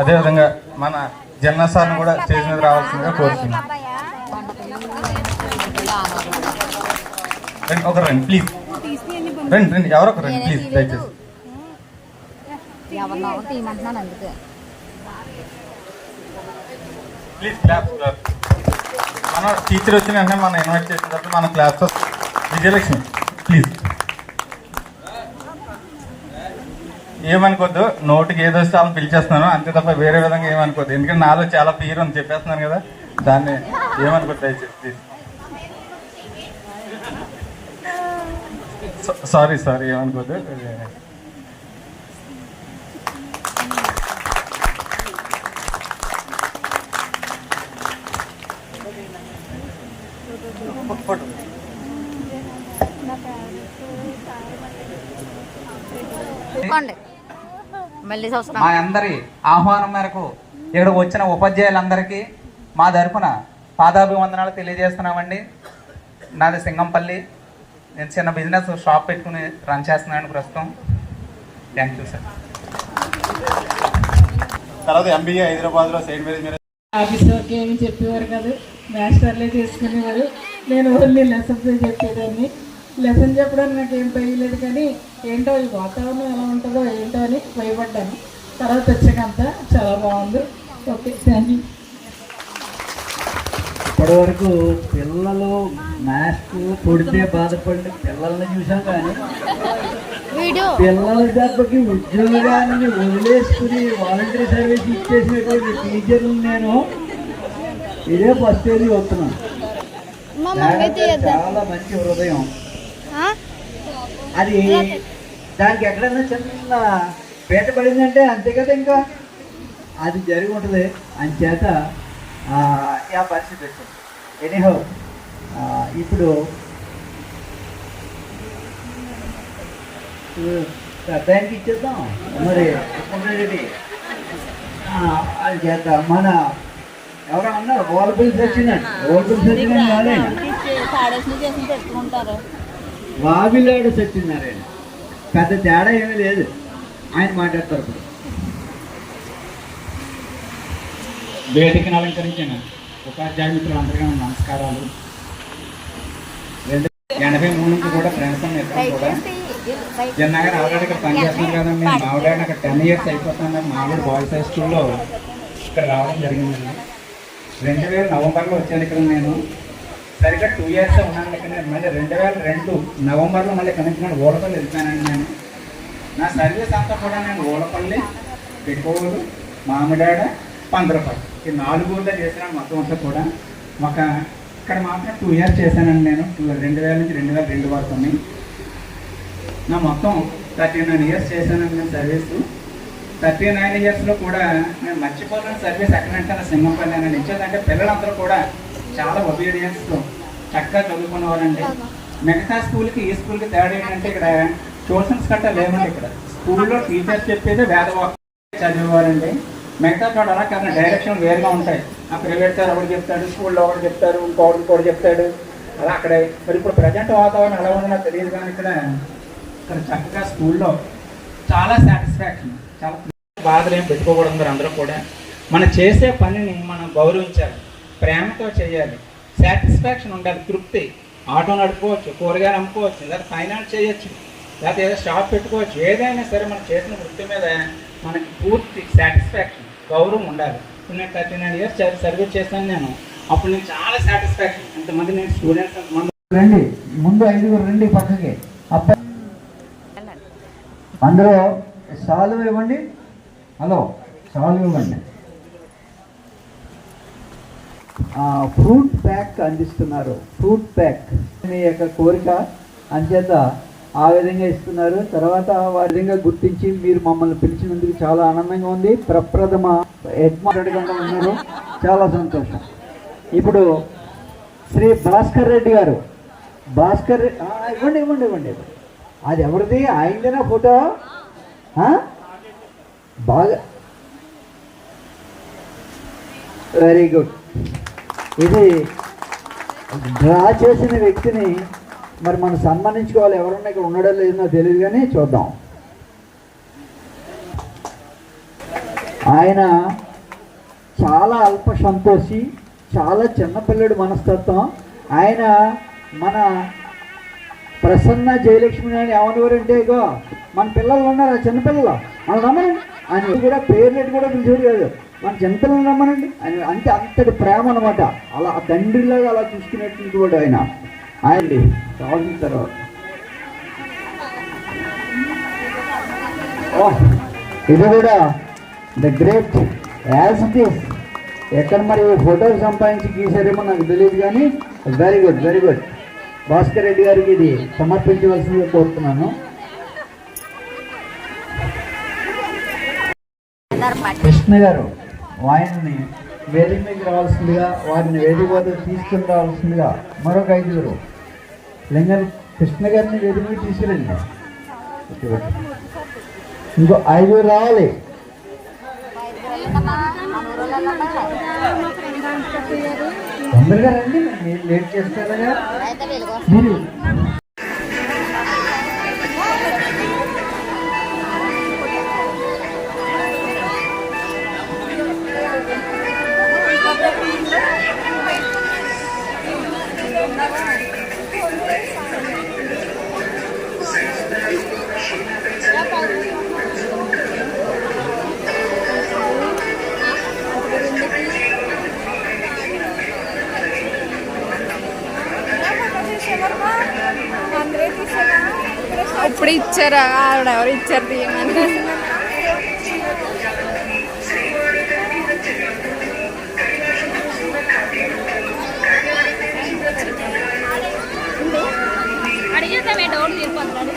అదేవిధంగా మన జన్న సార్ని కూడా స్టేజ్ మీద రావాల్సిందిగా కోరుతున్నాం. ఒకరు రండి ప్లీజ్, రండి రండి, ఎవరో ఒకరు రండి ప్లీజ్ దయచేసి. Please claps. మన టీచర్ వచ్చిన వెంటనే మనం ఇన్వైట్ చేసిన తర్వాత మన క్లాప్స్. విజయలక్ష్మి ప్లీజ్. ఏమనుకోద్దు, నోటికి ఏదో వస్తే వాళ్ళని పిలిచేస్తున్నాను అంతే తప్ప వేరే విధంగా ఏమనుకోద్దు. ఎందుకంటే నాలో చాలా పీరు అని చెప్పేస్తున్నాను కదా, దాన్ని ఏమనుకోద్దు దయచేసి ప్లీజ్. Sorry sorry, ఏమనుకోద్దు. మా అందరి ఆహ్వానం మేరకు ఇక్కడ వచ్చిన ఉపాధ్యాయులందరికీ మా తరఫున పాదాభివందనాలు తెలియజేస్తున్నామండి. నాది సింగంపల్లి. నేను చిన్న బిజినెస్ షాప్ పెట్టుకుని రన్ చేస్తున్నాను ప్రస్తుతం. Thank you sir. తర్వాత ఎంబీఏ హైదరాబాద్లో సెయింట్ మేరీస్ ఆఫీస్ వర్క్ ఏమి చెప్పేవారు కాదు, మాస్టర్లే చేసుకునేవారు. నేను ఓన్లీ లెసన్స్ చెప్పేదాన్ని. లెసన్ చెప్పడానికి నాకు ఏం భయలేదు, కానీ ఏంటో ఈ వాతావరణం ఎలా ఉంటుందో ఏంటో అని భయపడ్డాను. తర్వాత వచ్చాకంతా చాలా బాగుంది. Okay, thank you. ఇప్పటివరకు పిల్లలు మ్యాథ్స్ కొడితే బాధపడిన పిల్లల్ని చూసాం, కానీ పిల్లల దెబ్బకి ఉద్యోగాన్ని వదిలేసుకుని వాలంటరీ సర్వీస్ ఇచ్చేసినటువంటి టీచర్లు నేను ఇదే ఫస్ట్ ఇయర్ వస్తున్నాను. చాలా మంచి హృదయం అది. దానికి ఎక్కడైనా చిన్న పీట పడిందంటే అంతే కదా, ఇంకా అది జరిగి ఉంటుంది. అంచేత ఆ పరిస్థితి వచ్చింది. ఎనీహో ఇప్పుడు అబ్బాయికి ఇచ్చేద్దాం మరి. రెడ్డి అది చేద్దాం. మన ఎవరో అన్నారు ఓల్బిల్ సచ్చినాడు. ఓల్బిల్ సచ్చినాడు కాలేదు, వావిలాడు సత్యనారాయణ. పెద్ద తేడా ఏమీ లేదు. ఆయన మాట్లాడతారు. ఇప్పుడు వేదికను అలంకరించిన ఉపాధ్యాయ మిత్రులందరికీ నమస్కారాలు. 1983 నుంచి కూడా ఫ్రెండ్స్ ఇద్దరు కూడా జన్నగారు ఆల్రెడీ ఇక్కడ పనిచేస్తున్నాం కదండి. మావిడాడిని అక్కడ 10 years అయిపోతుంది. మావిడ బాయ్స్ హై స్కూల్లో ఇక్కడ రావడం జరిగిందండి. 2000 నవంబర్లో వచ్చాను ఇక్కడ. నేను సరిగ్గా 2 years ఉన్నాను ఇక్కడ. మళ్ళీ 2002 నవంబర్లో మళ్ళీ కనెక్షన్ ఓలపల్లి వెళ్తానండి. నేను నా సర్వీస్ అంతా కూడా నేను ఓలపల్లి, పెట్టుకోవలు, మామిడాడ, పందరపల్లి ఈ 4 ఊళ్ళో చేసినాను మొత్తం అంతా కూడా. ఒక ఇక్కడ మాత్రం 2 years చేశానండి నేను. 2000 నుంచి 2002 వరకు. నా మొత్తం 39 years చేశానండి నేను సర్వీసు. 39 yearsలో కూడా నేను మర్చిపోలేని సర్వీస్ ఎక్కడంటే నా సింగంపల్లి అని ఇచ్చేదంటే పిల్లలందరూ కూడా చాలా ఒబీడియన్స్తో చక్కగా చదువుకునేవారండి. మిగతా స్కూల్కి ఈ స్కూల్కి తేడా ఏంటంటే ఇక్కడ ట్యూషన్స్ గట్టా లేవండి. ఇక్కడ స్కూల్లో టీచర్స్ చెప్పేది వేదవాక్యం చదివేవారండి. మిగతా చోట అలా కాదు, డైరెక్షన్ వేరుగా ఉంటాయి. ఆ ప్రైవేట్ సార్ ఒకటి చెప్తాడు, స్కూల్లో ఒకటి చెప్తారు, ఇంకోటి చెప్తాడు. అలా అక్కడే మరి ఇప్పుడు ప్రజెంట్ వాతావరణం ఎలా ఉందో నాకు తెలియదు, కానీ ఇక్కడ చక్కగా స్కూల్లో చాలా సాటిస్ఫాక్షన్, చాలా బాధలు ఏం పెట్టుకోకూడదు. మరి అందరూ కూడా మనం చేసే పనిని మనం గౌరవించాలి, ప్రేమతో చేయాలి, సాటిస్ఫాక్షన్ ఉండాలి, తృప్తి. ఆటో నడుపుకోవచ్చు, కూరగాయలు అమ్ముకోవచ్చు, లేదా ఫైనాన్స్ చేయొచ్చు, లేకపోతే ఏదో షాప్ పెట్టుకోవచ్చు. ఏదైనా సరే మనం చేసిన వృత్తి మీద మనకి పూర్తి సాటిస్ఫాక్షన్, గౌరవం ఉండాలి. ఇప్పుడు నేను 39 years సర్వీస్ చేశాను నేను. అప్పుడు నేను చాలా సాటిస్ఫాక్షన్. ఇంతమంది నేను స్టూడెంట్స్ రండి, ముందు 5 రండి పక్కకి. అందులో సాల్వ్ ఇవ్వండి. హలో, సాల్వ్ ఇవ్వండి. ఫ్రూట్ ప్యాక్ అందిస్తున్నారు. ఫ్రూట్ ప్యాక్ మీ యొక్క కోరిక అంచేత ఆ విధంగా ఇస్తున్నారు. తర్వాత ఆ విధంగా గుర్తించి మీరు మమ్మల్ని పిలిచినందుకు చాలా ఆనందంగా ఉంది. ప్రప్రథమ హెడ్ మాస్టర్గా ఉన్నారు, చాలా సంతోషం. ఇప్పుడు శ్రీ భాస్కర్ రెడ్డి గారు. భాస్కర్ ఇవ్వండి ఇవ్వండి ఇవ్వండి. అది ఎవరిది? ఆయనదేనా ఫోటో? బాగా, వెరీ గుడ్. ఇది డ్రా చేసిన వ్యక్తిని మరి మనం సన్మానించుకోవాలి. ఎవరన్నా ఇక్కడ ఉండడం లేదో తెలియదు, కానీ చూద్దాం. ఆయన చాలా అల్ప సంతోషి, చాలా చిన్నపిల్లడు మనస్తత్వం. ఆయన మన ప్రసన్న జయలక్ష్మి అని ఏమనేవారంటే, ఇగో మన పిల్లలు ఉన్నారు, ఆ చిన్నపిల్లలు వాళ్ళు రమ్మనండి ఆయన కూడా పేర్లెట్ కూడా పిలిచేవాడు కాదు, మన చిన్నపిల్లలు రమ్మనండి అని. అంటే అంతటి ప్రేమ అనమాట. అలా తండ్రిలాగా అలా చూసుకునేటువంటి ఆయన. ఆయన రాసిన తర్వాత ఇది కూడా the great as it is. ఎక్కడ మరి ఫోటోలు సంపాదించి గీసారేమో నాకు తెలియదు, కానీ very good, very good. Bhaskar Reddy గారికి ఇది సమర్పించవలసిందిగా కోరుతున్నాను. కృష్ణ గారు ఆయన్ని వేదిక మీద రావాల్సిందిగా, వారిని వేదిక వద్ద తీసుకుని రావాల్సిందిగా మరొక 5 లింగన్ కృష్ణ గారిని వేదిక మీద తీసుకురండి. ఇంకో 5 రావాలి. తొందరగా రండి, మీరు లేట్ చేస్తారా మీరు. ఇప్పుడు ఇచ్చారా ఆవిడ ఎవరు ఇచ్చారు తీయమని. అడిగితే డౌట్ తీరిపోతాడు.